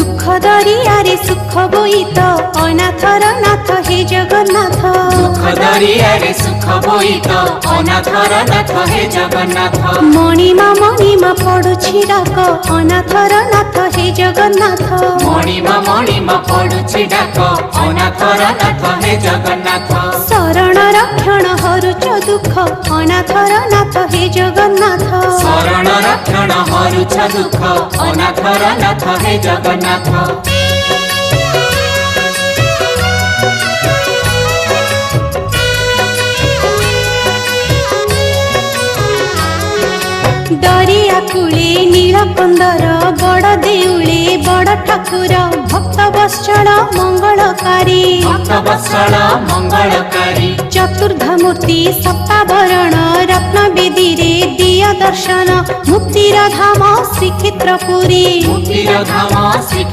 दुख दरियारे सुख बोईत अनाथर नाथ हे जगन्नाथ। दुख दरियारे सुख बोईत अनाथर नाथ हे जगन्नाथ। मणिमा पडुछि डाक अनाथर नाथ हे जगन्नाथ। मणिमा पडुछि डाक अनाथर नाथ हे जगन्नाथ। शरण रक्षण हरुच दुख अनाथर नाथ हे जगन्नाथ। शरण रक्षण हरुच दुख अनाथर नाथ हे जगन्नाथ। दरिया कूले नीलकंदर बड़ देउले बड़ ठाकुर भक्त वत्सल मंगलकारी। भक्त वत्सल मंगलकारी। चतुर्धमूर्ति सप्तावरण रत्न बेदी रे दिय दर्शन मुक्तिर धाम श्रीक्षेत्रपुरी। मुक्तिर धाम श्री